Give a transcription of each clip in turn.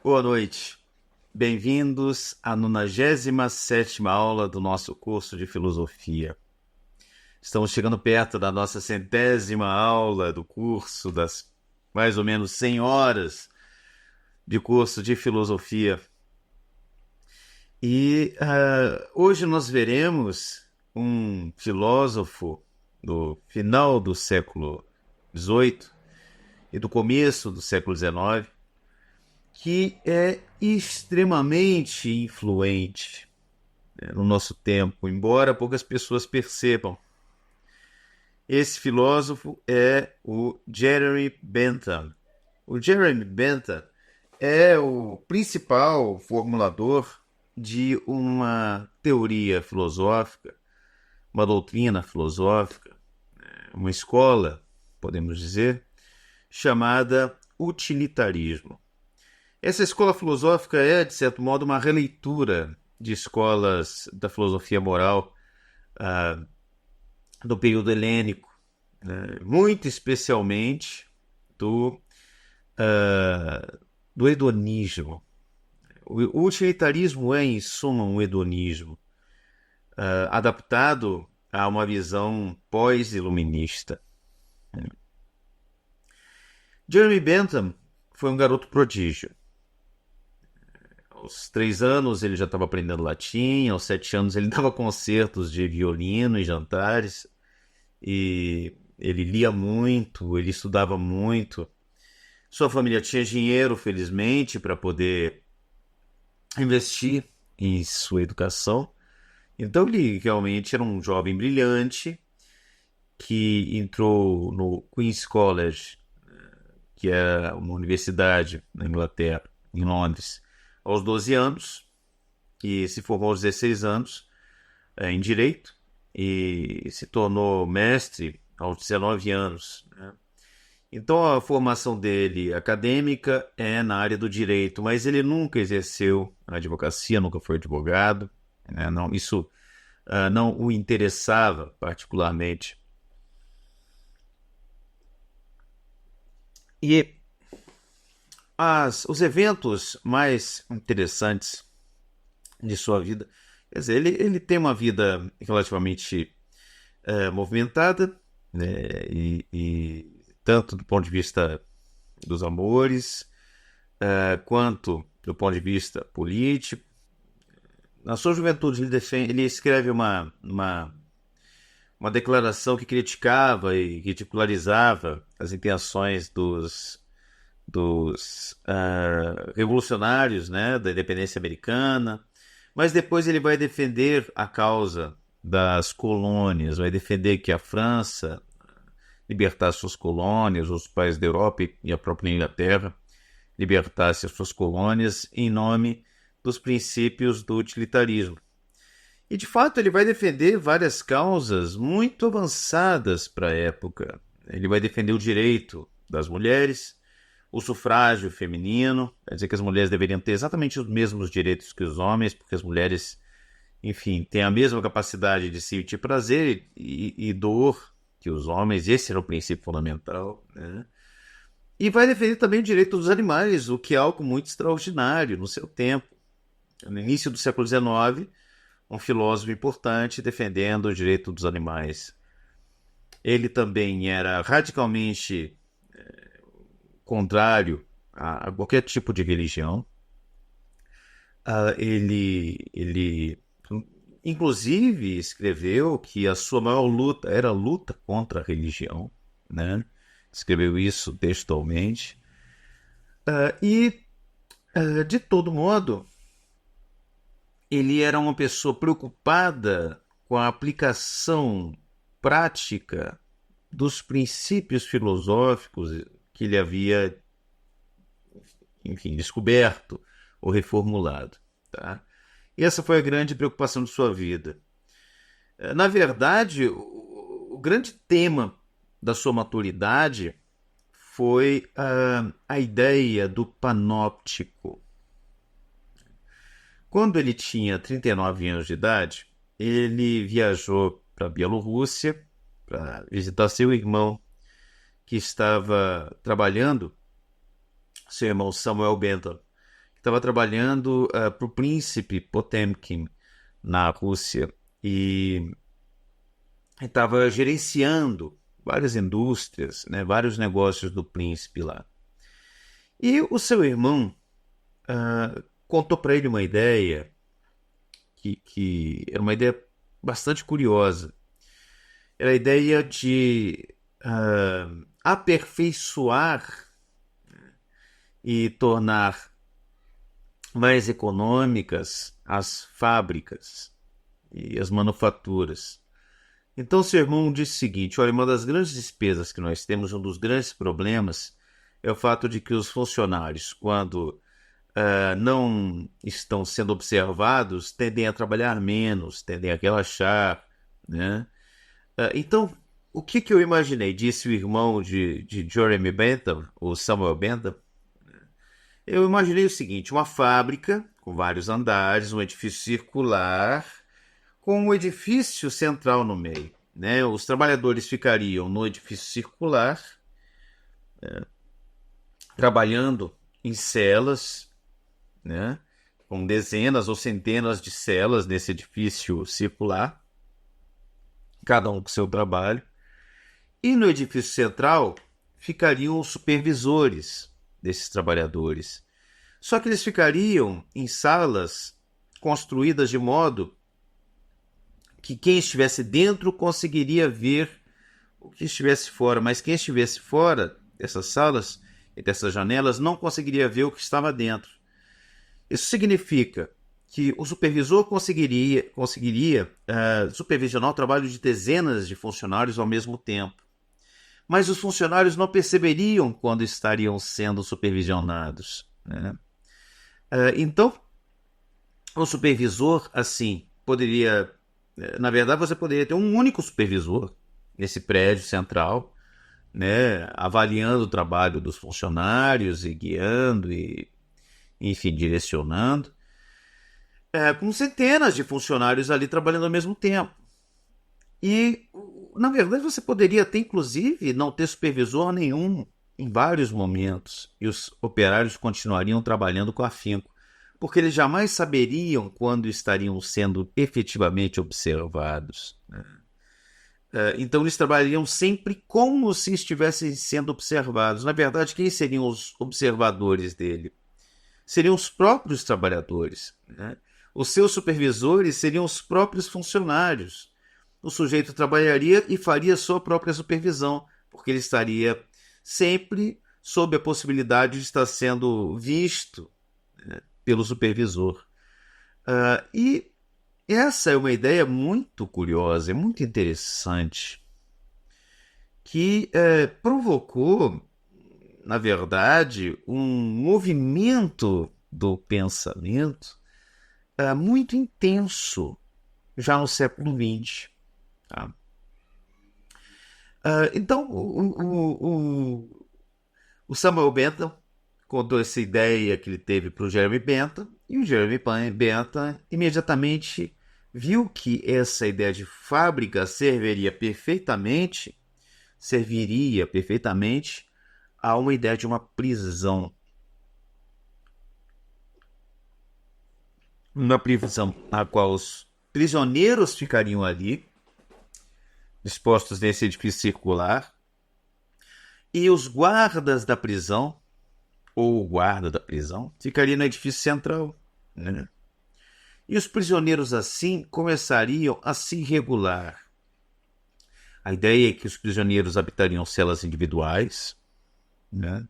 Boa noite. Bem-vindos à 97ª aula do nosso curso de filosofia. Estamos chegando perto da nossa 100ª aula do curso, das mais ou menos 100 horas de curso de filosofia. E hoje nós veremos um filósofo do final do século XVIII e do começo do século XIX, que é extremamente influente no nosso tempo, embora poucas pessoas percebam. Esse filósofo é o Jeremy Bentham. O Jeremy Bentham é o principal formulador de uma teoria filosófica, uma doutrina filosófica, uma escola, podemos dizer, chamada utilitarismo. Essa escola filosófica é, de certo modo, uma releitura de escolas da filosofia moral do período helênico, né? Muito especialmente do hedonismo. O utilitarismo é, em suma, um hedonismo adaptado a uma visão pós-iluminista. Jeremy Bentham foi um garoto prodígio. Aos 3 anos ele já estava aprendendo latim, aos 7 anos ele dava concertos de violino e jantares, e ele lia muito, ele estudava muito. Sua família tinha dinheiro, felizmente, para poder investir em sua educação. Então ele realmente era um jovem brilhante que entrou no Queen's College, que é uma universidade na Inglaterra, em Londres, aos 12 anos, e se formou aos 16 anos em Direito, e se tornou mestre aos 19 anos. Né? Então a formação dele acadêmica é na área do direito, mas ele nunca exerceu a advocacia, nunca foi advogado, né? Não, isso não o interessava particularmente. E os eventos mais interessantes de sua vida, quer dizer, ele tem uma vida relativamente movimentada, né, e tanto do ponto de vista dos amores, quanto do ponto de vista político. Na sua juventude ele escreve uma declaração que criticava e ridicularizava as intenções dos revolucionários, né, da independência americana, mas depois ele vai defender a causa das colônias, vai defender que a França libertasse suas colônias, os países da Europa e a própria Inglaterra libertasse as suas colônias em nome dos princípios do utilitarismo. E de fato ele vai defender várias causas muito avançadas para a época. Ele vai defender o direito das mulheres, o sufrágio feminino, quer dizer que as mulheres deveriam ter exatamente os mesmos direitos que os homens, porque as mulheres, enfim, têm a mesma capacidade de sentir prazer e dor que os homens. Esse era o princípio fundamental, né? E vai defender também o direito dos animais, o que é algo muito extraordinário no seu tempo. No início do século XIX, um filósofo importante defendendo o direito dos animais. Ele também era radicalmente contrário a qualquer tipo de religião. Ele inclusive escreveu que a sua maior luta era a luta contra a religião, né? Escreveu isso textualmente. De todo modo, ele era uma pessoa preocupada com a aplicação prática dos princípios filosóficos que ele havia, enfim, descoberto ou reformulado. Tá? E essa foi a grande preocupação de sua vida. Na verdade, o grande tema da sua maturidade foi a ideia do panóptico. Quando ele tinha 39 anos de idade, ele viajou para a Bielorrússia para visitar seu irmão, que estava trabalhando, seu irmão Samuel Bentham, que estava trabalhando para o príncipe Potemkin na Rússia e estava gerenciando várias indústrias, né, vários negócios do príncipe lá. E o seu irmão contou para ele uma ideia que era uma ideia bastante curiosa. Era a ideia de aperfeiçoar e tornar mais econômicas as fábricas e as manufaturas. Então, seu irmão disse o seguinte: olha, uma das grandes despesas que nós temos, um dos grandes problemas, é o fato de que os funcionários, quando não estão sendo observados, tendem a trabalhar menos, tendem a relaxar, né? Então, o que eu imaginei, disse o irmão de Jeremy Bentham, o Samuel Bentham. Eu imaginei o seguinte: uma fábrica com vários andares, um edifício circular, com um edifício central no meio, né? Os trabalhadores ficariam no edifício circular, trabalhando em celas, né? Com dezenas ou centenas de celas nesse edifício circular, cada um com seu trabalho. E no edifício central ficariam os supervisores desses trabalhadores. Só que eles ficariam em salas construídas de modo que quem estivesse dentro conseguiria ver o que estivesse fora, mas quem estivesse fora dessas salas e dessas janelas não conseguiria ver o que estava dentro. Isso significa que o supervisor conseguiria supervisionar o trabalho de dezenas de funcionários ao mesmo tempo. Mas os funcionários não perceberiam quando estariam sendo supervisionados, né? Então, o supervisor, assim, poderia... Na verdade, você poderia ter um único supervisor nesse prédio central, né, avaliando o trabalho dos funcionários e guiando e, enfim, direcionando, com centenas de funcionários ali trabalhando ao mesmo tempo. E, na verdade, você poderia até, inclusive, não ter supervisor nenhum em vários momentos e os operários continuariam trabalhando com afinco, porque eles jamais saberiam quando estariam sendo efetivamente observados, né? Então eles trabalhariam sempre como se estivessem sendo observados. Na verdade, quem seriam os observadores dele? Seriam os próprios trabalhadores, né? Os seus supervisores seriam os próprios funcionários. O sujeito trabalharia e faria sua própria supervisão, porque ele estaria sempre sob a possibilidade de estar sendo visto, né, pelo supervisor. E essa é uma ideia muito curiosa, muito interessante, que provocou, na verdade, um movimento do pensamento muito intenso já no século XX. Tá? Então, o Samuel Bentham contou essa ideia que ele teve para o Jeremy Bentham, e o Jeremy Bentham imediatamente viu que essa ideia de fábrica serviria perfeitamente a uma ideia de uma prisão. Uma prisão na qual os prisioneiros ficariam ali, dispostos nesse edifício circular, e os guardas da prisão, ou o guarda da prisão, ficaria no edifício central, né? E os prisioneiros assim começariam a se regular. A ideia é que os prisioneiros habitariam celas individuais, né?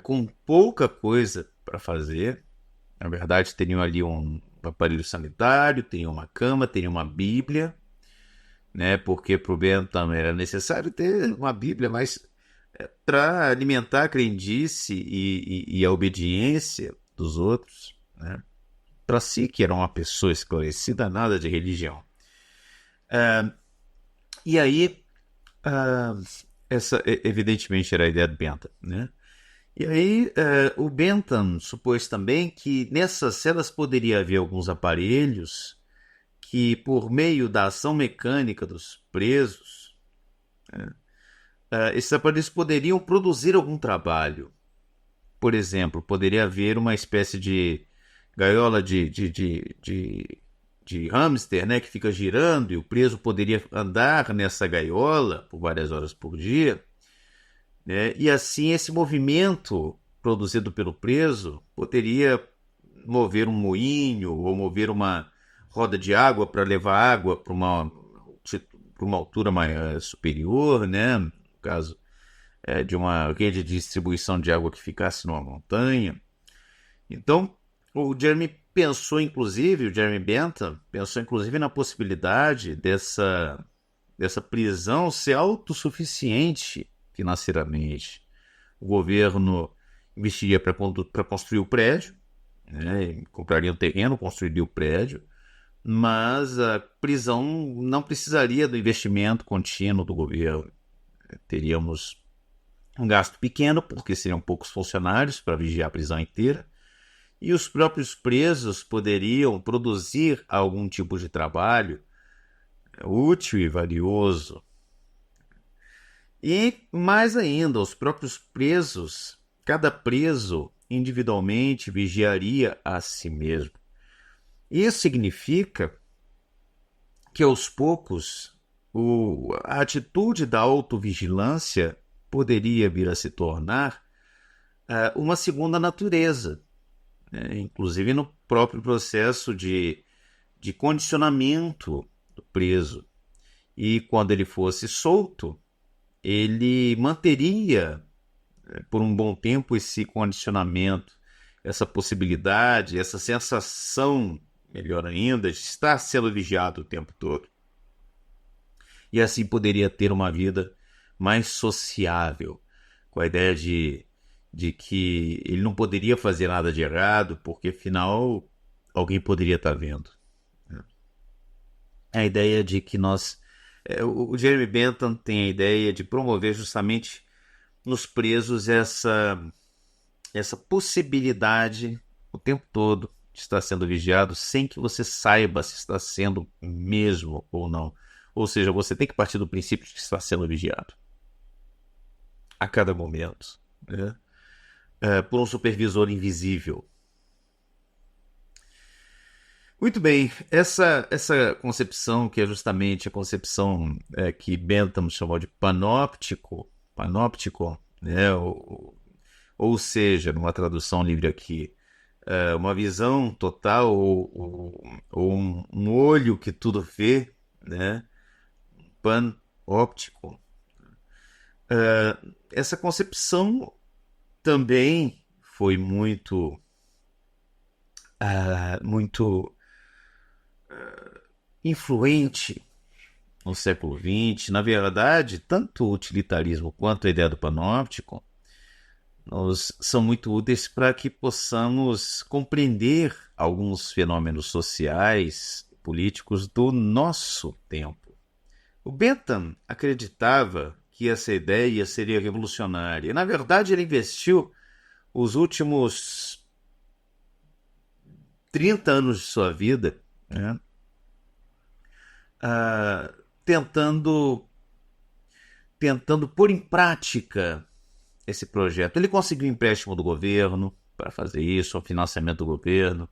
Com pouca coisa para fazer. Na verdade, teriam ali um aparelho sanitário, teriam uma cama, teriam uma Bíblia, né? Porque para o Bentham era necessário ter uma Bíblia, mas para alimentar a crendice e a obediência dos outros, né? Para si, que era uma pessoa esclarecida, nada de religião. E aí, essa evidentemente era a ideia do Bentham, né? E aí, o Bentham supôs também que nessas celas poderia haver alguns aparelhos que, por meio da ação mecânica dos presos, né, esses aparelhos poderiam produzir algum trabalho. por exemplo, poderia haver uma espécie de gaiola de hamster, né, que fica girando, e o preso poderia andar nessa gaiola por várias horas por dia, né, e assim esse movimento produzido pelo preso poderia mover um moinho ou mover uma roda de água para levar água para uma altura superior, né, no caso de uma rede de distribuição de água que ficasse numa montanha. Então, o Jeremy Bentham pensou inclusive na possibilidade dessa prisão ser autossuficiente financeiramente. O governo investiria para construir o prédio, né, compraria um terreno, construiria o prédio, mas a prisão não precisaria do investimento contínuo do governo. Teríamos um gasto pequeno, porque seriam poucos funcionários para vigiar a prisão inteira, e os próprios presos poderiam produzir algum tipo de trabalho útil e valioso. E mais ainda, os próprios presos, cada preso individualmente vigiaria a si mesmo. Isso significa que aos poucos a atitude da autovigilância poderia vir a se tornar uma segunda natureza, né? Inclusive no próprio processo de condicionamento do preso. E quando ele fosse solto, ele manteria por um bom tempo esse condicionamento, essa possibilidade, essa sensação, melhor ainda, de estar sendo vigiado o tempo todo. E assim poderia ter uma vida mais sociável, com a ideia de que ele não poderia fazer nada de errado, porque afinal alguém poderia estar vendo. A ideia de que o Jeremy Bentham tem a ideia de promover justamente nos presos essa possibilidade o tempo todo de estar sendo vigiado sem que você saiba se está sendo mesmo ou não. Ou seja, você tem que partir do princípio de que está sendo vigiado a cada momento, né? Por um supervisor invisível. Muito bem, essa concepção, que é justamente a concepção que Bentham chamou de panóptico, né? Ou seja, numa tradução livre aqui, uma visão total ou um olho que tudo vê, né? Panóptico. Essa concepção também foi muito influente no século XX. Na verdade, tanto o utilitarismo quanto a ideia do panóptico são muito úteis para que possamos compreender alguns fenômenos sociais, políticos do nosso tempo. O Bentham acreditava que essa ideia seria revolucionária. E, na verdade, ele investiu os últimos 30 anos de sua vida, né, tentando pôr em prática esse projeto. Ele conseguiu um empréstimo do governo para fazer isso, o financiamento do governo,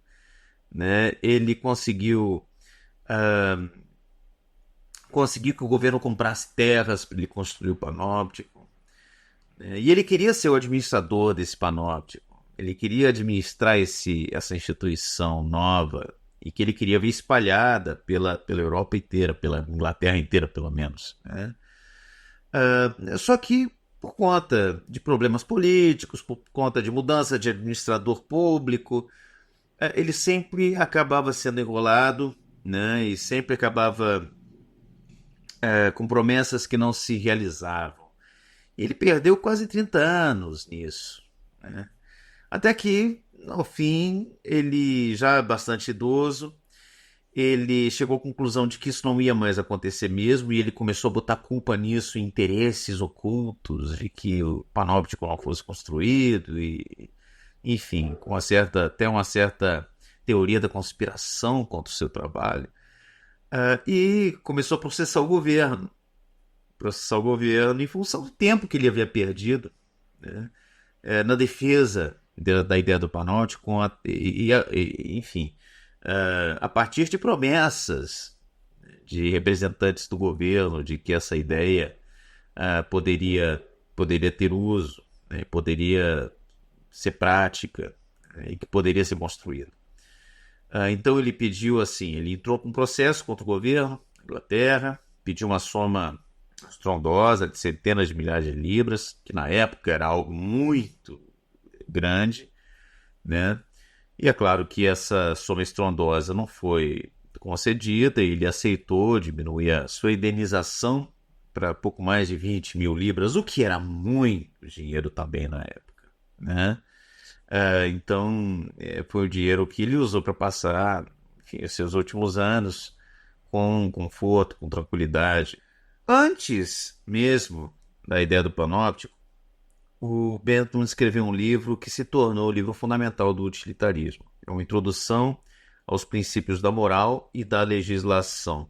né? Ele conseguiu que o governo comprasse terras para ele construir o panóptico, né? E ele queria ser o administrador desse panóptico. Ele queria administrar essa instituição nova e que ele queria ver espalhada pela Europa inteira, pela Inglaterra inteira, pelo menos, né? Só que por conta de problemas políticos, por conta de mudança de administrador público, ele sempre acabava sendo enrolado, né? E sempre acabava com promessas que não se realizavam. Ele perdeu quase 30 anos nisso, né? Até que, ao fim, ele já bastante idoso, ele chegou à conclusão de que isso não ia mais acontecer mesmo, e ele começou a botar culpa nisso, em interesses ocultos, de que o panóptico não fosse construído, e, enfim, com até uma certa teoria da conspiração contra o seu trabalho. E começou a processar o governo em função do tempo que ele havia perdido, né? na defesa da ideia do panóptico, enfim, a partir de promessas de representantes do governo de que essa ideia poderia ter uso, né, poderia ser prática, e que poderia ser construída. Então ele pediu assim, ele entrou com um processo contra o governo da Inglaterra, pediu uma soma estrondosa de centenas de milhares de libras, que na época era algo muito grande, né? E é claro que essa soma estrondosa não foi concedida, ele aceitou diminuir a sua indenização para pouco mais de 20 mil libras, o que era muito dinheiro também na época, né? Então, foi o dinheiro que ele usou para passar, enfim, os seus últimos anos com conforto, com tranquilidade. Antes mesmo da ideia do panóptico, o Bentham escreveu um livro que se tornou o livro fundamental do utilitarismo. É uma introdução aos princípios da moral e da legislação.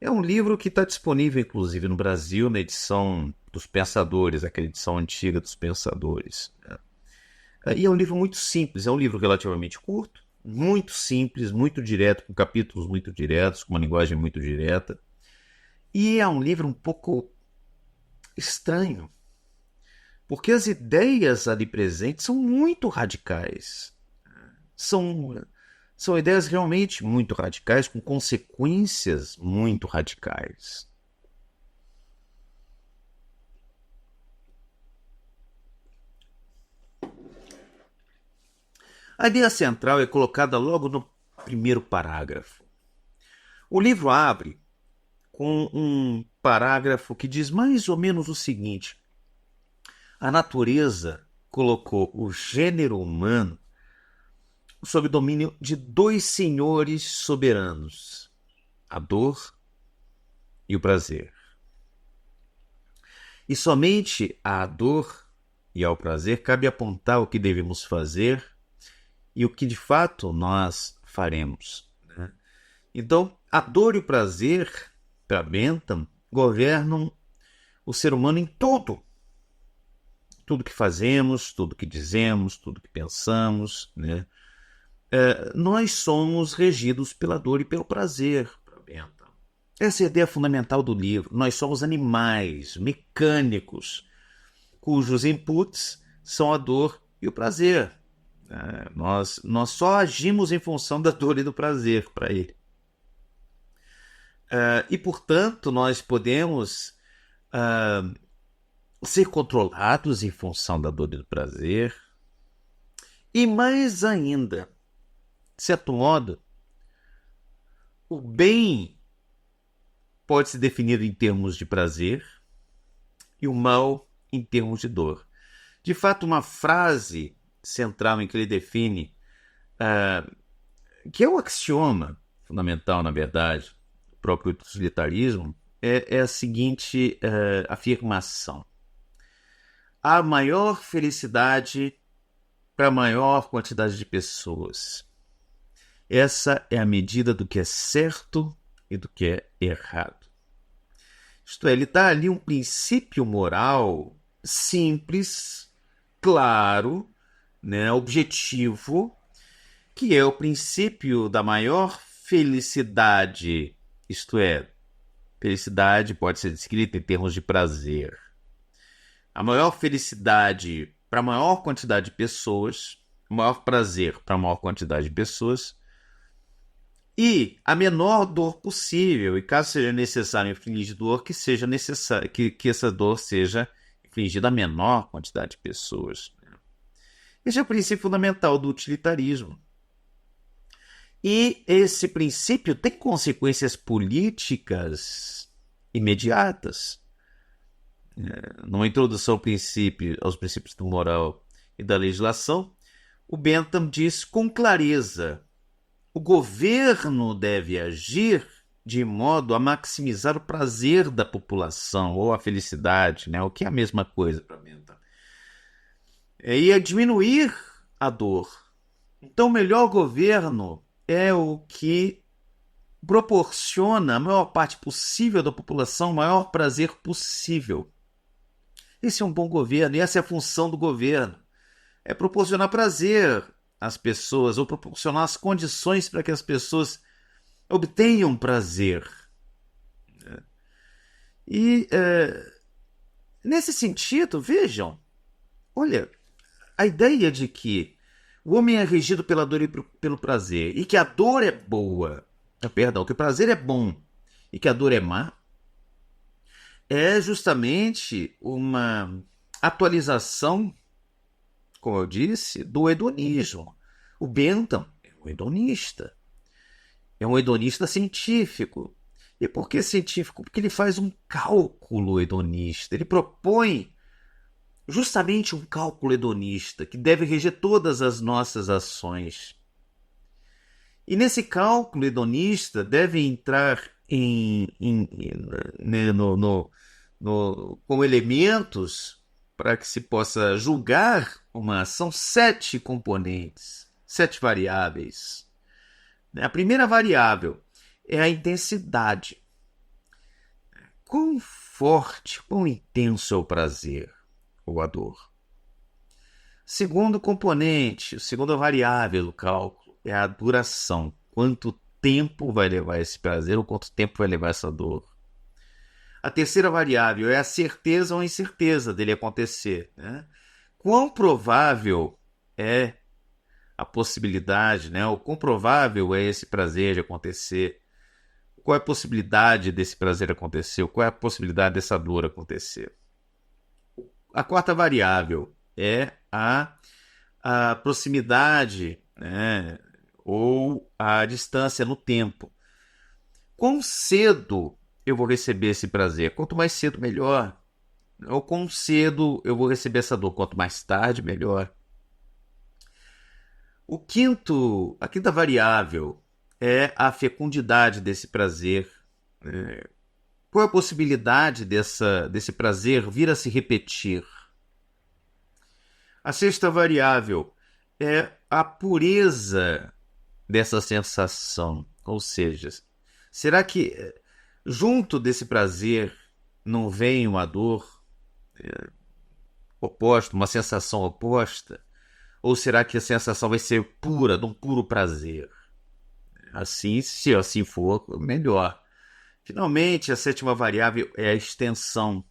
É um livro que está disponível, inclusive, no Brasil, na edição dos Pensadores, aquela edição antiga dos Pensadores. E é um livro muito simples, é um livro relativamente curto, muito simples, muito direto, com capítulos muito diretos, com uma linguagem muito direta. E é um livro um pouco estranho, porque as ideias ali presentes são muito radicais. São ideias realmente muito radicais, com consequências muito radicais. A ideia central é colocada logo no primeiro parágrafo. O livro abre com um parágrafo que diz mais ou menos o seguinte: a natureza colocou o gênero humano sob domínio de dois senhores soberanos, a dor e o prazer. E somente à dor e ao prazer cabe apontar o que devemos fazer e o que de fato nós faremos, né? Então, a dor e o prazer, para Bentham, governam o ser humano em tudo. Tudo que fazemos, tudo que dizemos, tudo que pensamos, né? Nós somos regidos pela dor e pelo prazer, para Bentham. Essa é a ideia fundamental do livro. Nós somos animais mecânicos, cujos inputs são a dor e o prazer. Nós só agimos em função da dor e do prazer para ele. E, portanto, nós podemos ser controlados em função da dor e do prazer. E mais ainda, de certo modo, o bem pode ser definido em termos de prazer e o mal em termos de dor. De fato, uma frase central em que ele define, que é o axioma fundamental, na verdade, do próprio utilitarismo, é a seguinte afirmação: há maior felicidade para a maior quantidade de pessoas. Essa é a medida do que é certo e do que é errado. Isto é, ele está ali um princípio moral simples, claro, né, objetivo, que é o princípio da maior felicidade. Isto é, felicidade pode ser descrita em termos de prazer. A maior felicidade para a maior quantidade de pessoas, o maior prazer para a maior quantidade de pessoas, e a menor dor possível, e caso seja necessário infligir dor, que seja necessário que essa dor seja infligida a menor quantidade de pessoas. Esse é o princípio fundamental do utilitarismo. E esse princípio tem consequências políticas imediatas. Numa introdução aos princípios do moral e da legislação, o Bentham diz com clareza: o governo deve agir de modo a maximizar o prazer da população, ou a felicidade, né? O que é a mesma coisa para Bentham. E a diminuir a dor. Então, o melhor governo é o que proporciona a maior parte possível da população o maior prazer possível. Esse é um bom governo, e essa é a função do governo. é proporcionar prazer às pessoas, ou proporcionar as condições para que as pessoas obtenham prazer. E nesse sentido, vejam, olha, a ideia de que o homem é regido pela dor e pelo prazer, e que a dor é boa, perdão, que o prazer é bom e que a dor é má, é justamente uma atualização, como eu disse, do hedonismo. O Bentham é um hedonista. É um hedonista científico. E por que científico? Porque ele faz um cálculo hedonista. Ele propõe justamente um cálculo hedonista que deve reger todas as nossas ações. E nesse cálculo hedonista deve entrar como elementos para que se possa julgar uma ação 7 componentes, 7 variáveis. A primeira variável é a intensidade. Quão forte, quão intenso é o prazer ou a dor? Segundo componente, a segunda variável do cálculo é a duração. Quanto tempo vai levar esse prazer ou quanto tempo vai levar essa dor? A terceira variável é a certeza ou incerteza dele acontecer, né? Quão provável é a possibilidade, né? O quão provável é esse prazer de acontecer? Qual é a possibilidade desse prazer acontecer? Qual é a possibilidade dessa dor acontecer? A quarta variável é a proximidade, né? Ou a distância no tempo. Quão cedo eu vou receber esse prazer? Quanto mais cedo, melhor. Ou quão cedo eu vou receber essa dor? Quanto mais tarde, melhor. A quinta variável é a fecundidade desse prazer. Qual é a possibilidade desse prazer vir a se repetir? A sexta variável é a pureza dessa sensação. Ou seja, será que junto desse prazer não vem uma dor oposta, uma sensação oposta? Ou será que a sensação vai ser pura, de um puro prazer? Assim, se assim for, melhor. Finalmente, a sétima variável é a extensão.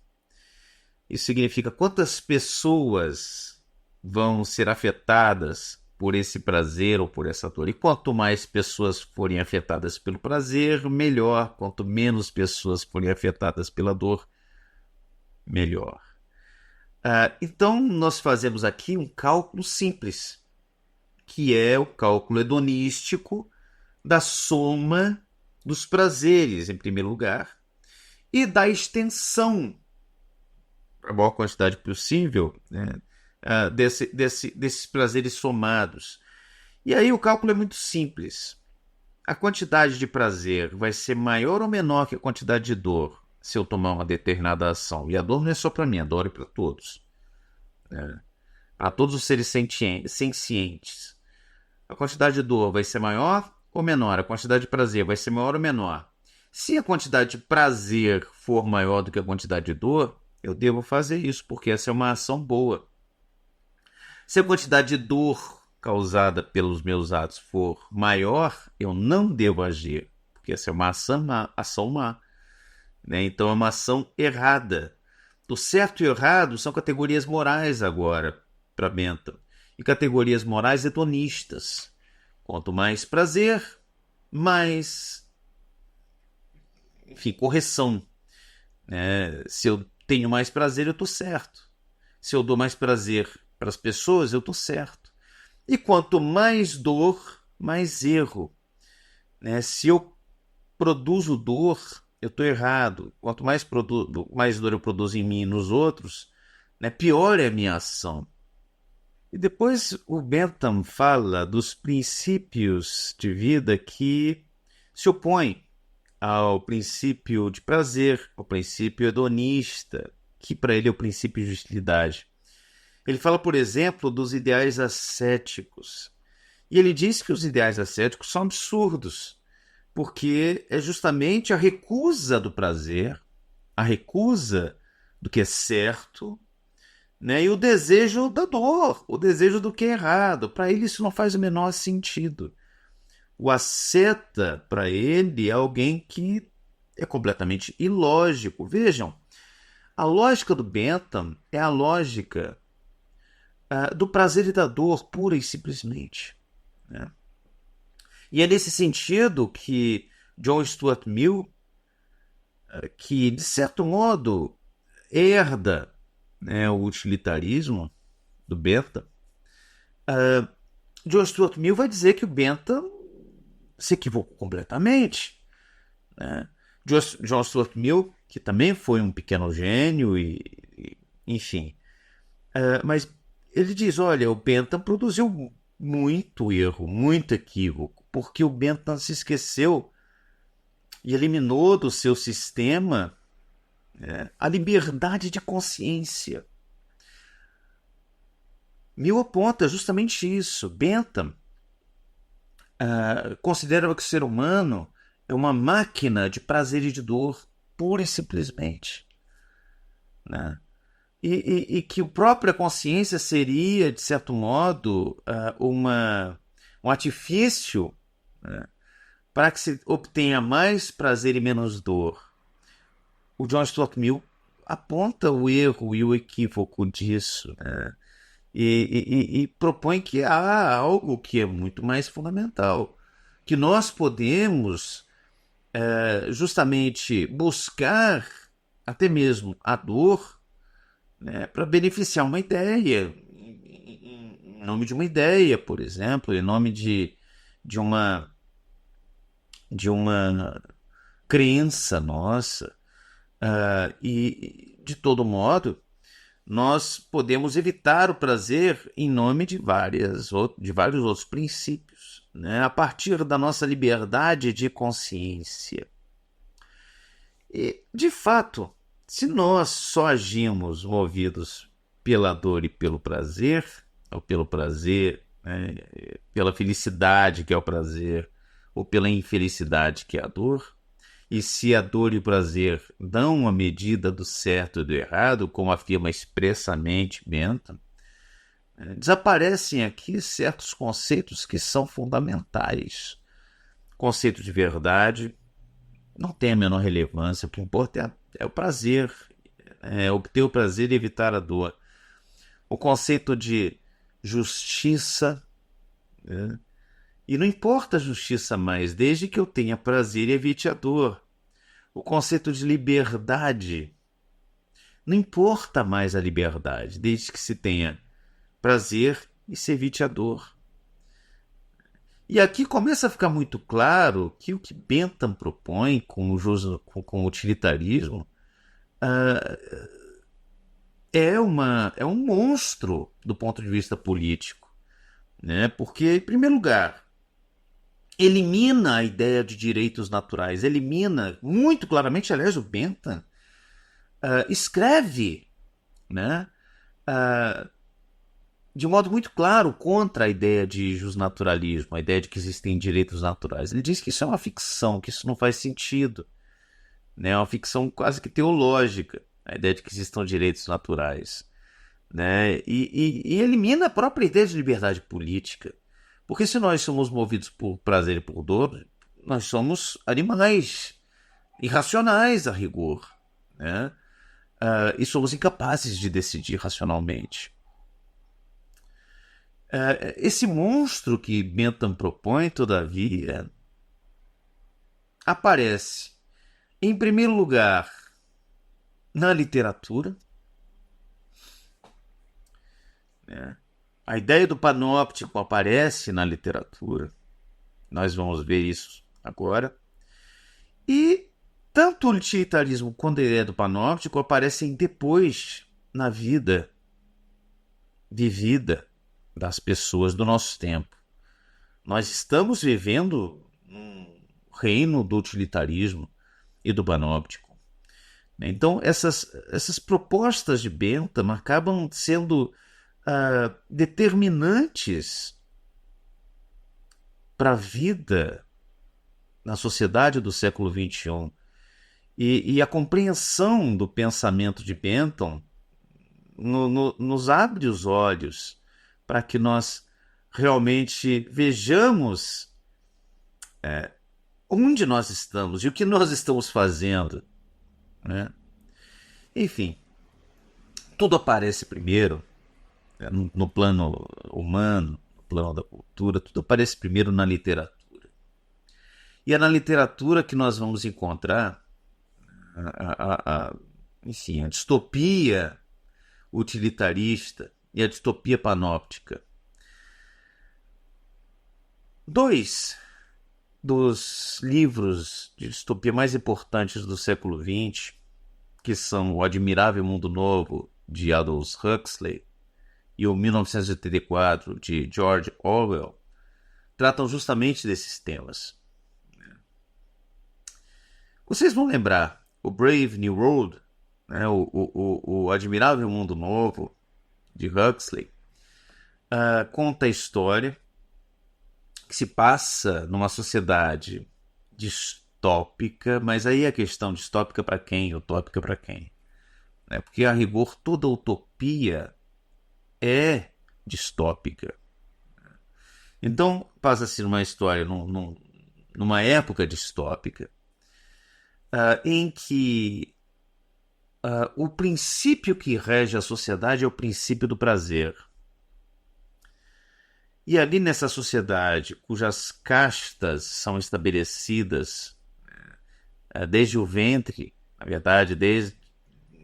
Isso significa quantas pessoas vão ser afetadas por esse prazer ou por essa dor. E quanto mais pessoas forem afetadas pelo prazer, melhor. Quanto menos pessoas forem afetadas pela dor, melhor. Então, nós fazemos aqui um cálculo simples, que é o cálculo hedonístico da soma dos prazeres, em primeiro lugar, e da extensão, a maior quantidade possível, né, desses prazeres somados. E aí o cálculo é muito simples. A quantidade de prazer vai ser maior ou menor que a quantidade de dor se eu tomar uma determinada ação. E a dor não é só para mim, a dor é para todos. Para todos os seres sencientes. A quantidade de dor vai ser maior ou menor? A quantidade de prazer vai ser maior ou menor? Se a quantidade de prazer for maior do que a quantidade de dor, eu devo fazer isso, porque essa é uma ação boa. Se a quantidade de dor causada pelos meus atos for maior, eu não devo agir, porque essa é uma ação má. Né? Então é uma ação errada. O certo e o errado são categorias morais agora, para Bentham. E categorias morais hedonistas. Quanto mais prazer, mais, enfim, correção. Se eu tenho mais prazer, eu estou certo. Se eu dou mais prazer para as pessoas, eu estou certo. E quanto mais dor, mais erro. Se eu produzo dor, eu estou errado. Quanto mais dor eu produzo em mim e nos outros, pior é a minha ação. E depois o Bentham fala dos princípios de vida que se opõem ao princípio de prazer, ao princípio hedonista, que para ele é o princípio de utilidade. Ele fala, por exemplo, dos ideais ascéticos. E ele diz que os ideais ascéticos são absurdos, porque é justamente a recusa do prazer, a recusa do que é certo, né? E o desejo da dor, o desejo do que é errado. Para ele isso não faz o menor sentido. O asceta, para ele, é alguém que é completamente ilógico. Vejam, a lógica do Bentham é a lógica do prazer e da dor, pura e simplesmente, né? E é nesse sentido que John Stuart Mill, que de certo modo herda, né, o utilitarismo do Bentham, John Stuart Mill vai dizer que o Bentham se equivocou completamente, né? John Stuart Mill, que também foi um pequeno gênio, enfim, mas ele diz: olha, o Bentham produziu muito erro, muito equívoco, porque o Bentham se esqueceu e eliminou do seu sistema a liberdade de consciência. Mill aponta justamente isso. Bentham considera que o ser humano é uma máquina de prazer e de dor, pura e simplesmente, né? E que a própria consciência seria, de certo modo, um artifício, né, para que se obtenha mais prazer e menos dor. O John Stuart Mill aponta o erro e o equívoco disso, né? E propõe que há algo que é muito mais fundamental, que nós podemos justamente buscar até mesmo a dor, né, para beneficiar uma ideia, em nome de uma ideia, por exemplo, em nome de uma de uma crença nossa. E de todo modo nós podemos evitar o prazer em nome de vários outros princípios, né? A partir da nossa liberdade de consciência. E, de fato, se nós só agimos movidos pela dor e pelo prazer, ou pelo prazer, né, pela felicidade que é o prazer, ou pela infelicidade que é a dor, e se a dor e o prazer dão uma medida do certo e do errado, como afirma expressamente Bentham, desaparecem aqui certos conceitos que são fundamentais. O conceito de verdade não tem a menor relevância, o que importa é o prazer, obter o prazer e evitar a dor. O conceito de justiça, né? E não importa a justiça mais, desde que eu tenha prazer e evite a dor. O conceito de liberdade, não importa mais a liberdade, desde que se tenha prazer e se evite a dor. E aqui começa a ficar muito claro que o que Bentham propõe com o utilitarismo é um monstro do ponto de vista político, né? Porque, em primeiro lugar, elimina a ideia de direitos naturais, elimina muito claramente, aliás, o Bentham escreve, né, de modo muito claro contra a ideia de justnaturalismo, a ideia de que existem direitos naturais. Ele diz que isso é uma ficção, que isso não faz sentido, né? É uma ficção quase que teológica, a ideia de que existam direitos naturais, né? E elimina a própria ideia de liberdade política. Porque se nós somos movidos por prazer e por dor, nós somos animais irracionais a rigor, né? E somos incapazes de decidir racionalmente. Esse monstro que Bentham propõe, todavia, aparece, em primeiro lugar, na literatura, né? A ideia do panóptico aparece na literatura. Nós vamos ver isso agora. E tanto o utilitarismo quanto a ideia do panóptico aparecem depois na vida vivida das pessoas do nosso tempo. Nós estamos vivendo um reino do utilitarismo e do panóptico. Então, essas propostas de Bentham acabam sendo determinantes para a vida na sociedade do século XXI. E a compreensão do pensamento de Bentham nos abre os olhos para que nós realmente vejamos onde nós estamos e o que nós estamos fazendo, né? Enfim, tudo aparece primeiro, né, no plano humano, no plano da cultura, tudo aparece primeiro na literatura. E é na literatura que nós vamos encontrar enfim, a distopia utilitarista e a distopia panóptica. Dois dos livros de distopia mais importantes do século XX, que são O Admirável Mundo Novo, de Aldous Huxley, e o 1984, de George Orwell, tratam justamente desses temas. Vocês vão lembrar, o Brave New World, né, o Admirável Mundo Novo, de Huxley, conta a história que se passa numa sociedade distópica, mas aí a questão distópica para quem, utópica para quem? Né? Porque, a rigor, toda utopia é distópica. Então, passa-se numa história, numa época distópica, em que o princípio que rege a sociedade é o princípio do prazer. E ali nessa sociedade, cujas castas são estabelecidas desde o ventre, na verdade,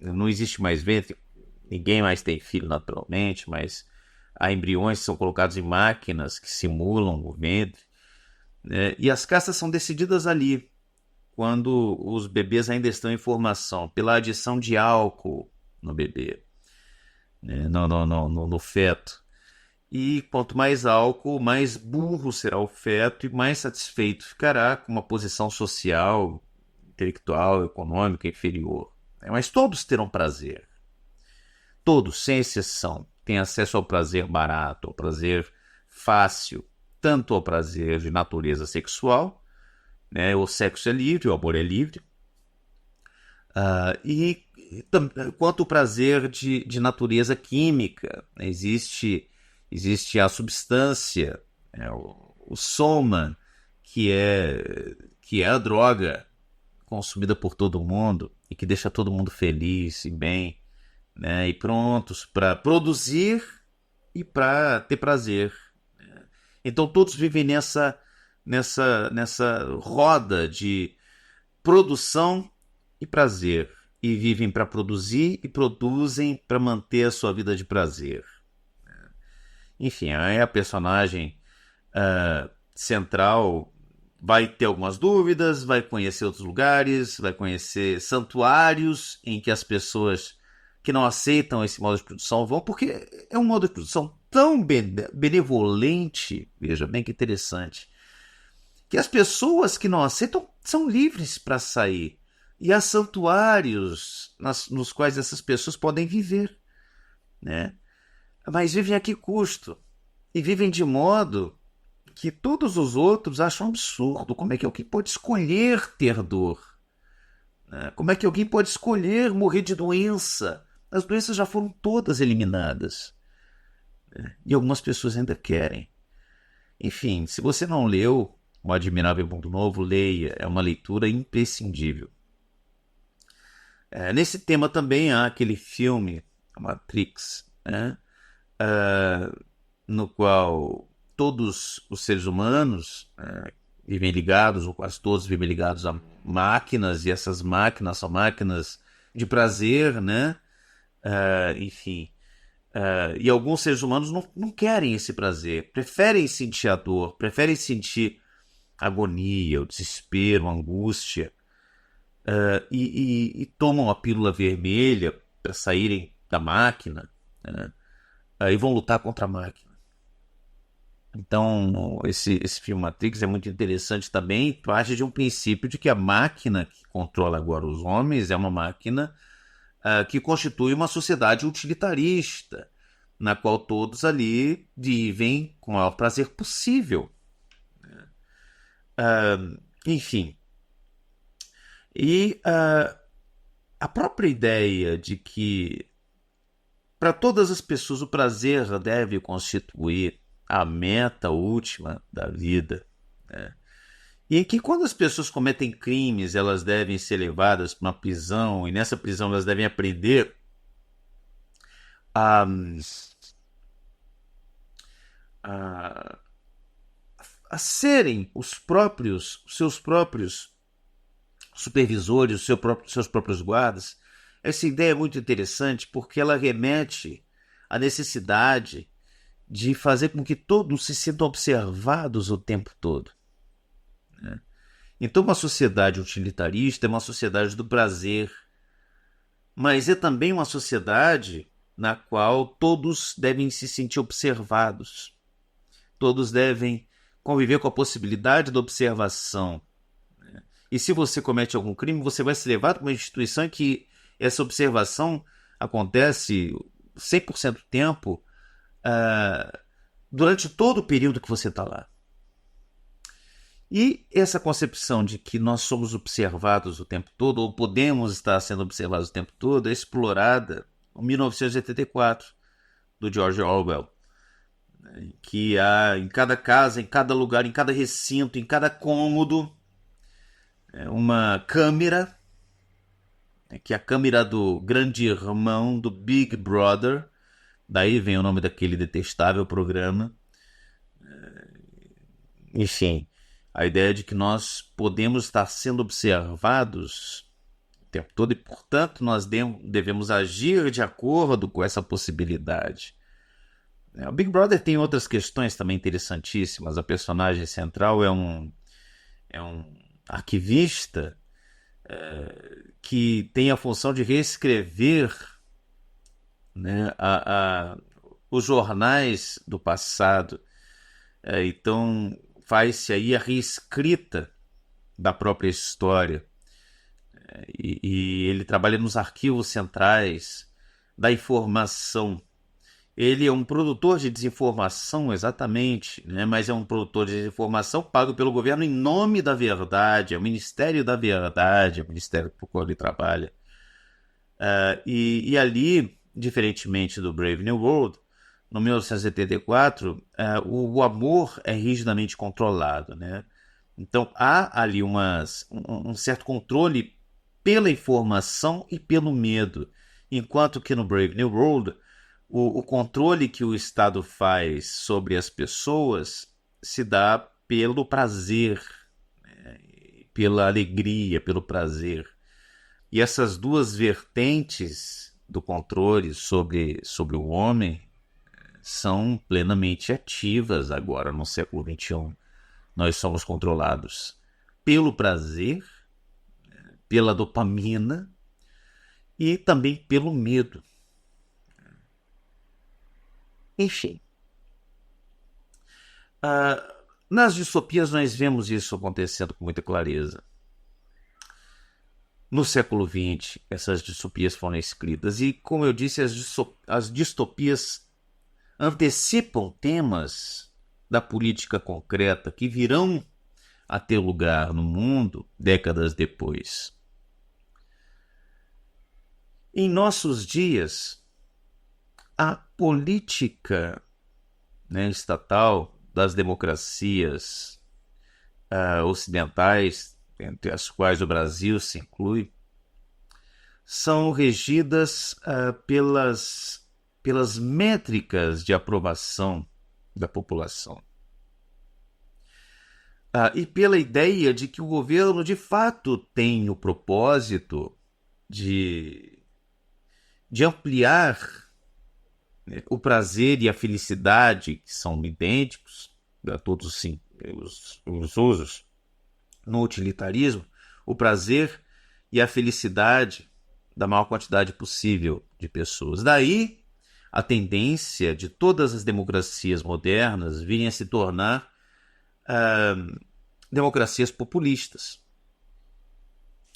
não existe mais ventre, ninguém mais tem filho naturalmente, mas há embriões que são colocados em máquinas que simulam o ventre, né? E as castas são decididas ali, quando os bebês ainda estão em formação, pela adição de álcool no bebê, né? No feto. E quanto mais álcool, mais burro será o feto e mais satisfeito ficará com uma posição social, intelectual, econômica inferior. Mas todos terão prazer. Todos, sem exceção, têm acesso ao prazer barato, ao prazer fácil, tanto ao prazer de natureza sexual, né? O sexo é livre, o amor é livre, quanto o prazer de natureza química. Existe a substância, o soma, que é a droga consumida por todo mundo e que deixa todo mundo feliz e bem, né, e prontos para produzir e para ter prazer. Então todos vivem nessa roda de produção e prazer, e vivem para produzir e produzem para manter a sua vida de prazer. Enfim, aí a personagem central vai ter algumas dúvidas, vai conhecer outros lugares, vai conhecer santuários em que as pessoas que não aceitam esse modo de produção vão, porque é um modo de produção tão benevolente, veja bem que interessante, que as pessoas que não aceitam são livres para sair. E há santuários nos quais essas pessoas podem viver, né? Mas vivem a que custo? E vivem de modo que todos os outros acham absurdo. Como é que alguém pode escolher ter dor? Né? Como é que alguém pode escolher morrer de doença? As doenças já foram todas eliminadas. Né? E algumas pessoas ainda querem. Enfim, se você não leu O Admirável Mundo Novo, leia. É uma leitura imprescindível. Nesse tema também há aquele filme, Matrix, né? No qual todos os seres humanos vivem ligados, ou quase todos vivem ligados a máquinas, e essas máquinas são máquinas de prazer, né? Enfim. E alguns seres humanos não querem esse prazer, preferem sentir a dor, preferem sentir a agonia, o desespero, a angústia, e tomam a pílula vermelha para saírem da máquina, né? E vão lutar contra a máquina. Então, esse filme Matrix é muito interessante também, parte de um princípio de que a máquina que controla agora os homens é uma máquina que constitui uma sociedade utilitarista, na qual todos ali vivem com o maior prazer possível. Enfim. E a própria ideia de que para todas as pessoas, o prazer deve constituir a meta última da vida, né? E que quando as pessoas cometem crimes, elas devem ser levadas para uma prisão, e nessa prisão elas devem aprender a, a, a serem os seus próprios supervisores, seus próprios guardas. Essa ideia é muito interessante porque ela remete à necessidade de fazer com que todos se sintam observados o tempo todo, né? Então, uma sociedade utilitarista é uma sociedade do prazer, mas é também uma sociedade na qual todos devem se sentir observados, todos devem conviver com a possibilidade da observação. E se você comete algum crime, você vai ser levado para uma instituição em que essa observação acontece 100% do tempo, durante todo o período que você está lá. E essa concepção de que nós somos observados o tempo todo, ou podemos estar sendo observados o tempo todo, é explorada em 1984, do George Orwell, que há em cada casa, em cada lugar, em cada recinto, em cada cômodo, uma câmera, que é a câmera do grande irmão, do Big Brother. Daí vem o nome daquele detestável programa. Enfim, a ideia de que nós podemos estar sendo observados o tempo todo e, portanto, nós devemos agir de acordo com essa possibilidade. O Big Brother tem outras questões também interessantíssimas. A personagem central é um arquivista que tem a função de reescrever, né, os jornais do passado. Então faz-se aí a reescrita da própria história. E ele trabalha nos arquivos centrais da informação. Ele é um produtor de desinformação, exatamente, né? Mas é um produtor de desinformação pago pelo governo em nome da verdade. É o Ministério da Verdade, é o Ministério por qual ele trabalha. E ali, diferentemente do Brave New World, no 1984, o amor é rigidamente controlado, né? Então há ali um certo controle pela informação e pelo medo, enquanto que no Brave New World o controle que o Estado faz sobre as pessoas se dá pelo prazer, né? Pela alegria, pelo prazer. E essas duas vertentes do controle sobre o homem são plenamente ativas agora no século XXI. Nós somos controlados pelo prazer, pela dopamina e também pelo medo. Enfim, nas distopias nós vemos isso acontecendo com muita clareza. No século XX, essas distopias foram escritas e, como eu disse, as distopias antecipam temas da política concreta que virão a ter lugar no mundo décadas depois. Em nossos dias, a política, né, estatal das democracias ocidentais, entre as quais o Brasil se inclui, são regidas pelas métricas de aprovação da população. E pela ideia de que o governo de fato tem o propósito de ampliar, né, o prazer e a felicidade, que são idênticos a todos sim, os usos no utilitarismo, o prazer e a felicidade da maior quantidade possível de pessoas. Daí a tendência de todas as democracias modernas virem a se tornar democracias populistas.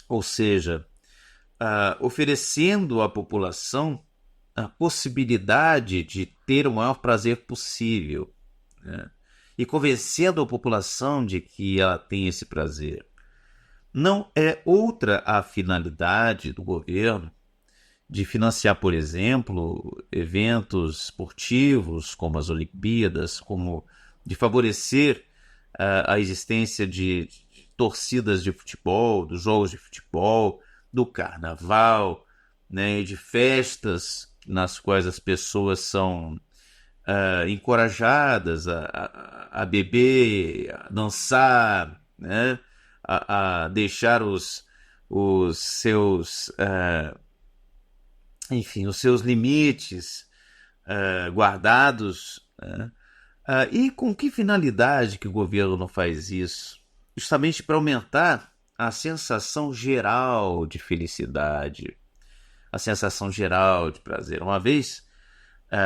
Ou seja, oferecendo à população a possibilidade de ter o maior prazer possível, né? E convencendo a população de que ela tem esse prazer. Não é outra a finalidade do governo de financiar, por exemplo, eventos esportivos, como as Olimpíadas, como de favorecer a existência de torcidas de futebol, dos jogos de futebol, do carnaval, né, de festas nas quais as pessoas são encorajadas a beber, a dançar, né, a deixar os seus, enfim, os seus limites guardados, né? E com que finalidade que o governo não faz isso? Justamente para aumentar a sensação geral de felicidade, a sensação geral de prazer. Uma vez,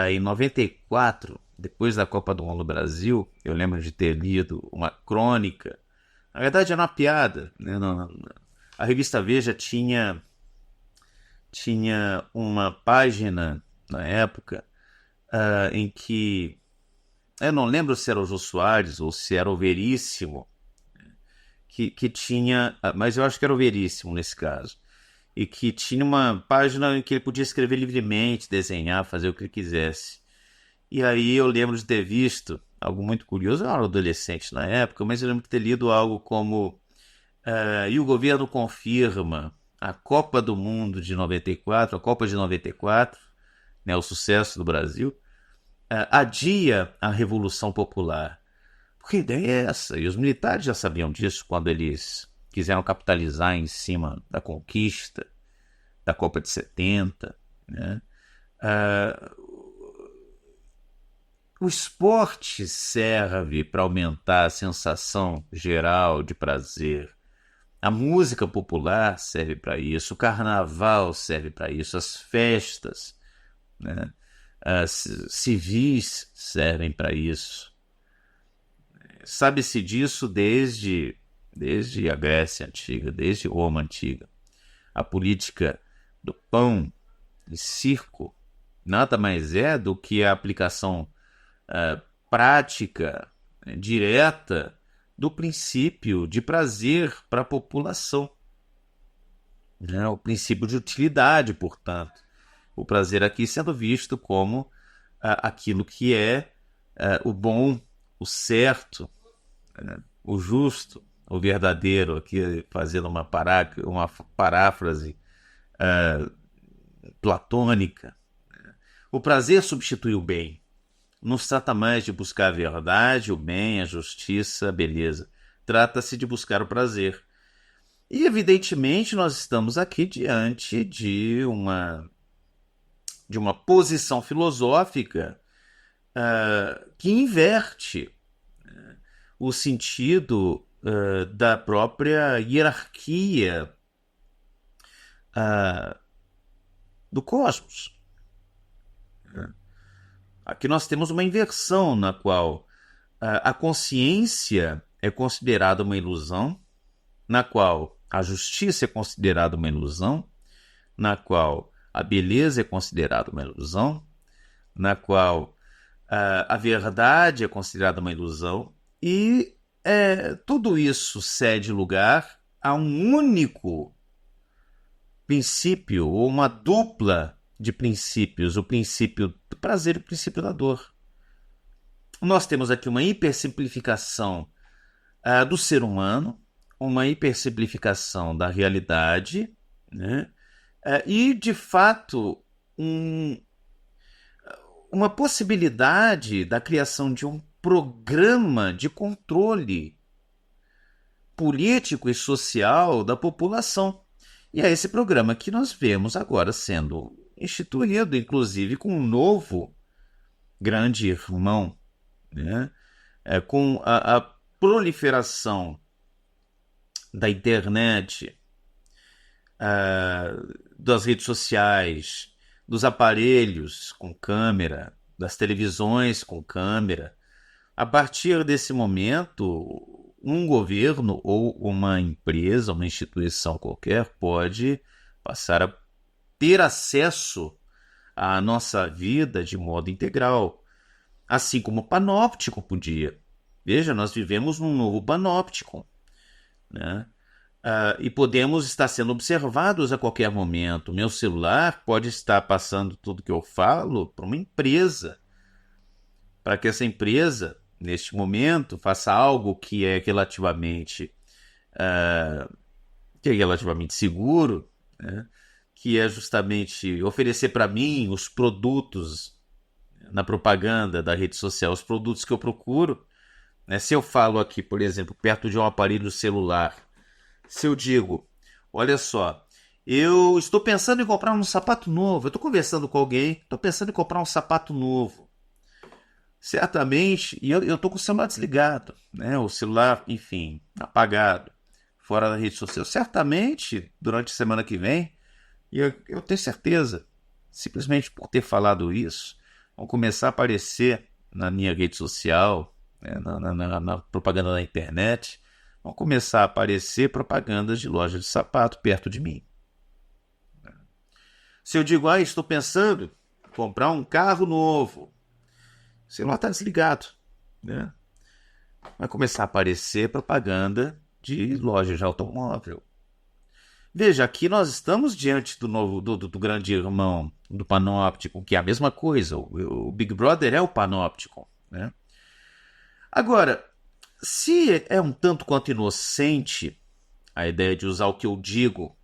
em 94, depois da Copa do Mundo no Brasil, eu lembro de ter lido uma crônica, na verdade era uma piada, né? A revista Veja tinha uma página na época em que eu não lembro se era o Jô Soares ou se era o Veríssimo, que tinha, mas eu acho que era o Veríssimo nesse caso, e que tinha uma página em que ele podia escrever livremente, desenhar, fazer o que ele quisesse. E aí eu lembro de ter visto algo muito curioso, eu era adolescente na época, mas eu lembro de ter lido algo como e o governo confirma a Copa do Mundo de 94, a Copa de 94, né, o sucesso do Brasil, adia a Revolução Popular. Que ideia é essa? E os militares já sabiam disso quando eles quiseram capitalizar em cima da conquista da Copa de 70. Né? O esporte serve para aumentar a sensação geral de prazer. A música popular serve para isso, o carnaval serve para isso, as festas, né, civis servem para isso. Sabe-se disso desde a Grécia Antiga, desde Roma Antiga. A política do pão e circo nada mais é do que a aplicação prática, direta, do princípio de prazer para a população. Né? O princípio de utilidade, portanto. O prazer aqui sendo visto como aquilo que é o bom, o certo, o justo, o verdadeiro, aqui fazendo uma paráfrase platônica. O prazer substitui o bem. Não se trata mais de buscar a verdade, o bem, a justiça, a beleza. Trata-se de buscar o prazer. E, evidentemente, nós estamos aqui diante de uma posição filosófica que inverte o sentido da própria hierarquia do cosmos. Aqui nós temos uma inversão na qual a consciência é considerada uma ilusão, na qual a justiça é considerada uma ilusão, na qual a beleza é considerada uma ilusão, na qual a verdade é considerada uma ilusão, e tudo isso cede lugar a um único princípio, ou uma dupla de princípios, o princípio do prazer e o princípio da dor. Nós temos aqui uma hipersimplificação do ser humano, uma hipersimplificação da realidade, né? E, de fato, uma possibilidade da criação de um programa de controle político e social da população. E é esse programa que nós vemos agora sendo instituído, inclusive com um novo grande irmão, né? Com a proliferação da internet, das redes sociais, dos aparelhos com câmera, das televisões com câmera. A partir desse momento, um governo ou uma empresa, uma instituição qualquer pode passar a ter acesso à nossa vida de modo integral, assim como o panóptico podia. Veja, nós vivemos num novo panóptico, né? E podemos estar sendo observados a qualquer momento. Meu celular pode estar passando tudo que eu falo para uma empresa, para que essa empresa, neste momento, faça algo que é relativamente seguro, né? Que é justamente oferecer para mim os produtos na propaganda da rede social, os produtos que eu procuro. Né? Se eu falo aqui, por exemplo, perto de um aparelho celular, se eu digo, olha só, eu estou pensando em comprar um sapato novo, eu estou conversando com alguém, estou pensando em comprar um sapato novo. Certamente, e eu estou com o celular desligado, né? O celular, enfim, apagado, fora da rede social. Certamente, durante a semana que vem, e eu tenho certeza, simplesmente por ter falado isso, vão começar a aparecer na minha rede social, né, na propaganda da internet, vão começar a aparecer propagandas de lojas de sapato perto de mim. Se eu digo, estou pensando em comprar um carro novo, o celular está desligado, né? Vai começar a aparecer propaganda de lojas de automóvel. Veja, aqui nós estamos diante do grande irmão do Panóptico, que é a mesma coisa. O Big Brother é o Panóptico, né? Agora, se é um tanto quanto inocente a ideia de usar o que eu digo,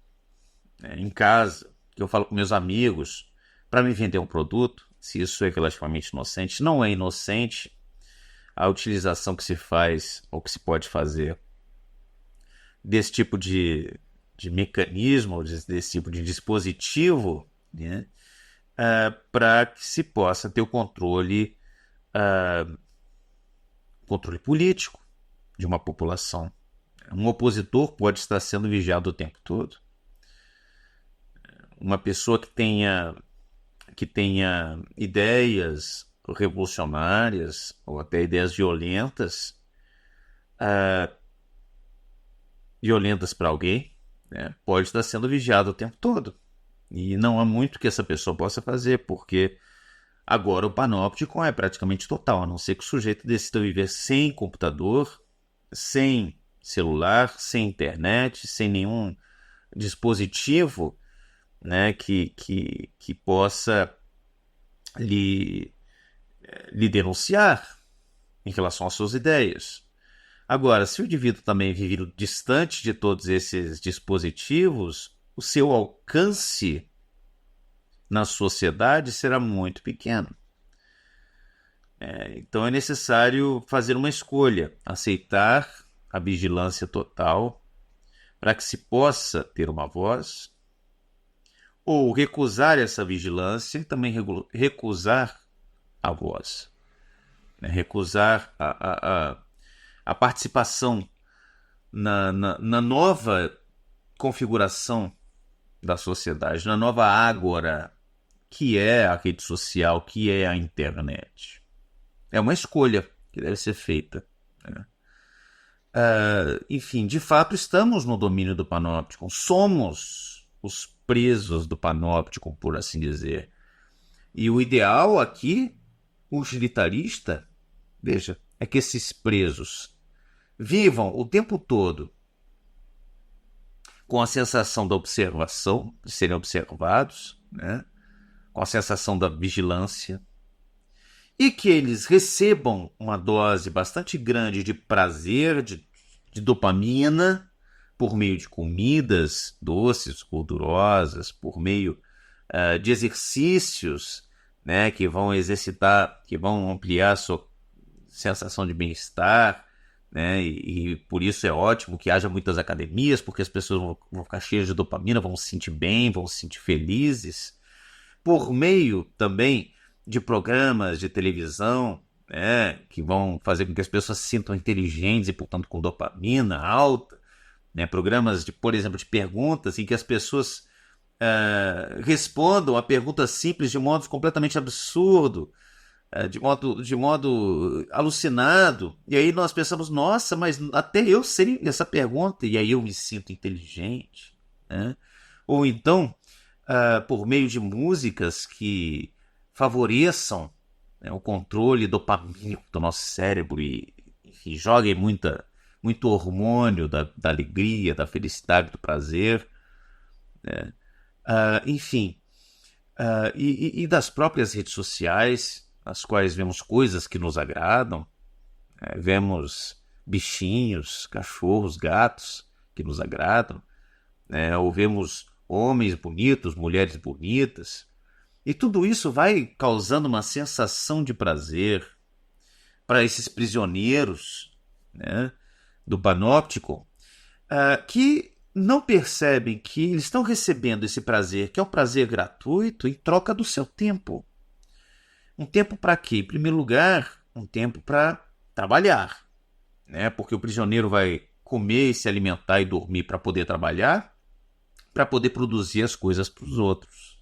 né, em casa, que eu falo com meus amigos, para me vender um produto, se isso é relativamente inocente, não é inocente a utilização que se faz ou que se pode fazer desse tipo de mecanismo, desse tipo de dispositivo, né, para que se possa ter o controle político de uma população. Um opositor pode estar sendo vigiado o tempo todo. Uma pessoa que tenha ideias revolucionárias ou até ideias violentas para alguém, né, pode estar sendo vigiado o tempo todo. E não há muito que essa pessoa possa fazer, porque agora o panóptico é praticamente total, a não ser que o sujeito decida viver sem computador, sem celular, sem internet, sem nenhum dispositivo, né, que possa lhe, lhe denunciar em relação às suas ideias. Agora, se o indivíduo também vive distante de todos esses dispositivos, o seu alcance na sociedade será muito pequeno. Então é necessário fazer uma escolha, aceitar a vigilância total para que se possa ter uma voz, ou recusar essa vigilância e também recusar a voz, né? Recusar a participação na nova configuração da sociedade, na nova ágora que é a rede social, que é a internet. É uma escolha que deve ser feita, né? Enfim, de fato, estamos no domínio do panóptico. Somos os presos do panóptico, por assim dizer. E o ideal aqui, o utilitarista, veja, é que esses presos vivam o tempo todo com a sensação da observação, de serem observados, né? Com a sensação da vigilância, e que eles recebam uma dose bastante grande de prazer, de dopamina, por meio de comidas doces, gordurosas, por meio de exercícios, né, que vão exercitar, que vão ampliar a sua sensação de bem-estar, né, e por isso é ótimo que haja muitas academias, porque as pessoas vão ficar cheias de dopamina, vão se sentir bem, vão se sentir felizes, por meio também de programas de televisão, né, que vão fazer com que as pessoas se sintam inteligentes e, portanto, com dopamina alta, né, programas, por exemplo, de perguntas em que as pessoas respondam a perguntas simples de modo completamente absurdo, de modo alucinado, e aí nós pensamos, nossa, mas até eu sei essa pergunta, e aí eu me sinto inteligente, né? Ou então, por meio de músicas que favoreçam, né, o controle dopamínico do nosso cérebro e enfim, joguem muito hormônio da alegria, da felicidade, do prazer, né? Enfim, e das próprias redes sociais, nas quais vemos coisas que nos agradam, vemos bichinhos, cachorros, gatos que nos agradam, né? Ou vemos homens bonitos, mulheres bonitas, e tudo isso vai causando uma sensação de prazer para esses prisioneiros, né, do panóptico, que não percebem que eles estão recebendo esse prazer, que é um prazer gratuito, em troca do seu tempo. Um tempo para quê? Em primeiro lugar, um tempo para trabalhar, né? Porque o prisioneiro vai comer, se alimentar e dormir para poder trabalhar, para poder produzir as coisas para os outros.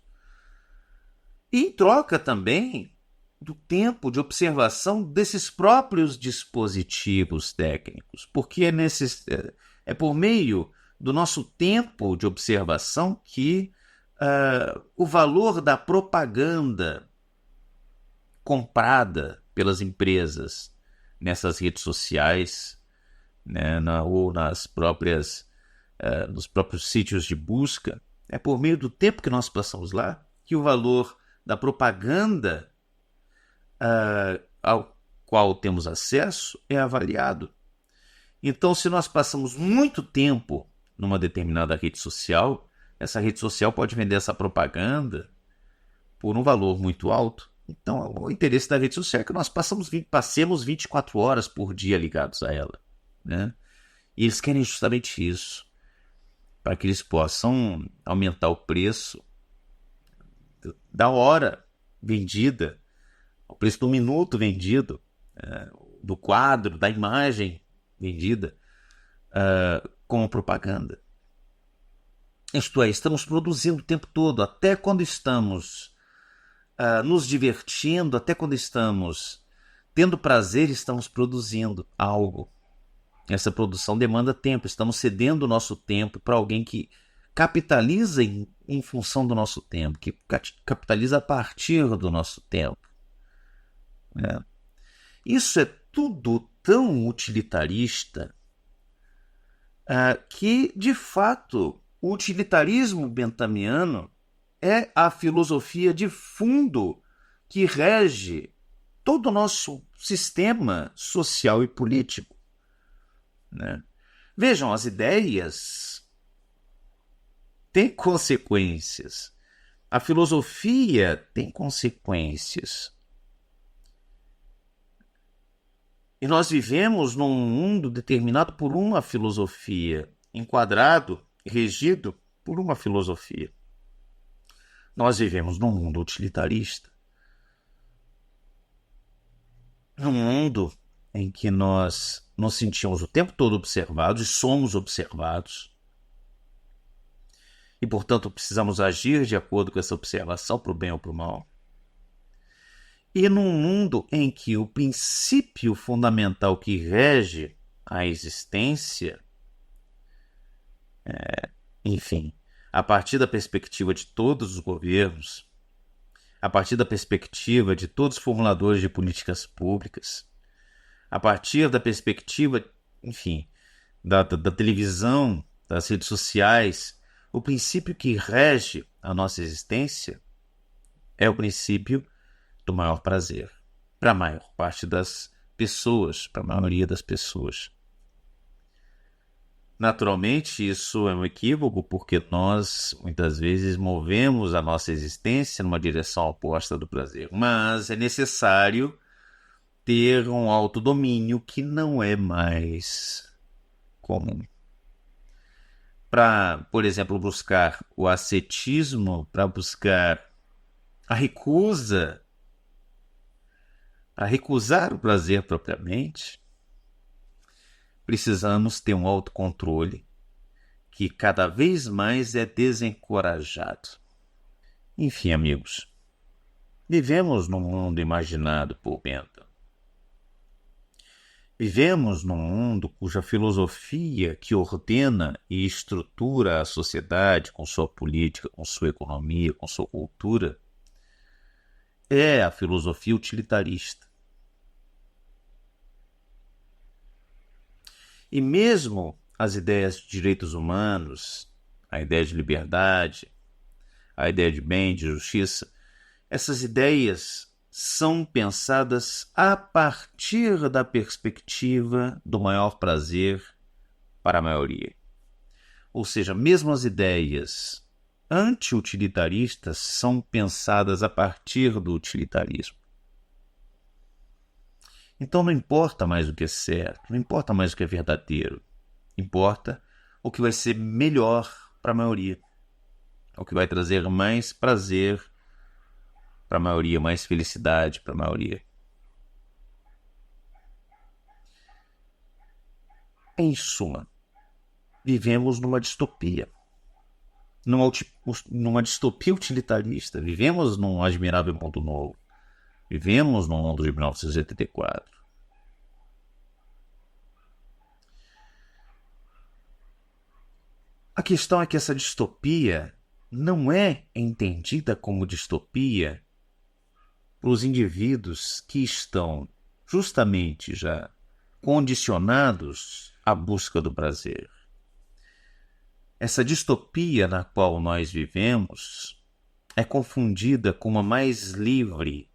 E em troca também do tempo de observação desses próprios dispositivos técnicos, porque é por meio do nosso tempo de observação que o valor da propaganda comprada pelas empresas nessas redes sociais, né, ou nos próprios sítios de busca, é por meio do tempo que nós passamos lá que o valor da propaganda ao qual temos acesso é avaliado. Então, se nós passamos muito tempo numa determinada rede social, essa rede social pode vender essa propaganda por um valor muito alto. Então, o interesse da rede social é que nós passemos 24 horas por dia ligados a ela, né? E eles querem justamente isso, para que eles possam aumentar o preço da hora vendida, o preço do minuto vendido, do quadro, da imagem vendida, como propaganda. Isto é, estamos produzindo o tempo todo, até quando estamos nos divertindo, até quando estamos tendo prazer, estamos produzindo algo. Essa produção demanda tempo, estamos cedendo o nosso tempo para alguém que capitaliza em função do nosso tempo, que capitaliza a partir do nosso tempo. Né? Isso é tudo tão utilitarista que, de fato, o utilitarismo benthamiano é a filosofia de fundo que rege todo o nosso sistema social e político. Né? Vejam, as ideias têm consequências. A filosofia tem consequências. E nós vivemos num mundo determinado por uma filosofia, enquadrado, regido por uma filosofia. Nós vivemos num mundo utilitarista. Num mundo em que nós nos sentimos o tempo todo observados e somos observados. E, portanto, precisamos agir de acordo com essa observação, para o bem ou para o mal. E num mundo em que o princípio fundamental que rege a existência, enfim, a partir da perspectiva de todos os governos, a partir da perspectiva de todos os formuladores de políticas públicas, a partir da perspectiva, enfim, da televisão, das redes sociais, o princípio que rege a nossa existência é o princípio do maior prazer, para a maior parte das pessoas, para a maioria das pessoas. Naturalmente, isso é um equívoco, porque nós, muitas vezes, movemos a nossa existência numa direção oposta do prazer. Mas é necessário ter um autodomínio que não é mais comum. Para, por exemplo, buscar o ascetismo, para buscar a recusa, a recusar o prazer propriamente, precisamos ter um autocontrole que cada vez mais é desencorajado. Enfim, amigos, vivemos num mundo imaginado por Bentham. Vivemos num mundo cuja filosofia que ordena e estrutura a sociedade com sua política, com sua economia, com sua cultura, é a filosofia utilitarista. E mesmo as ideias de direitos humanos, a ideia de liberdade, a ideia de bem, de justiça, essas ideias são pensadas a partir da perspectiva do maior prazer para a maioria. Ou seja, mesmo as ideias anti-utilitaristas são pensadas a partir do utilitarismo. Então não importa mais o que é certo, não importa mais o que é verdadeiro, importa o que vai ser melhor para a maioria, o que vai trazer mais prazer para a maioria, mais felicidade para a maioria. Em suma, vivemos numa distopia. Numa distopia utilitarista. Vivemos num admirável mundo novo. Vivemos no mundo de 1984. A questão é que essa distopia não é entendida como distopia pelos indivíduos que estão justamente já condicionados à busca do prazer. Essa distopia na qual nós vivemos é confundida com uma mais livre,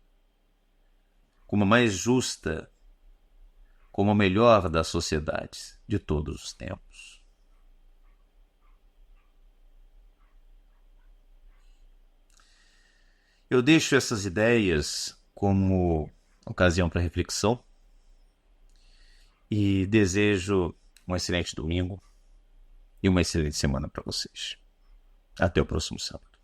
com uma mais justa, como a melhor das sociedades de todos os tempos. Eu deixo essas ideias como ocasião para reflexão e desejo um excelente domingo e uma excelente semana para vocês. Até o próximo sábado.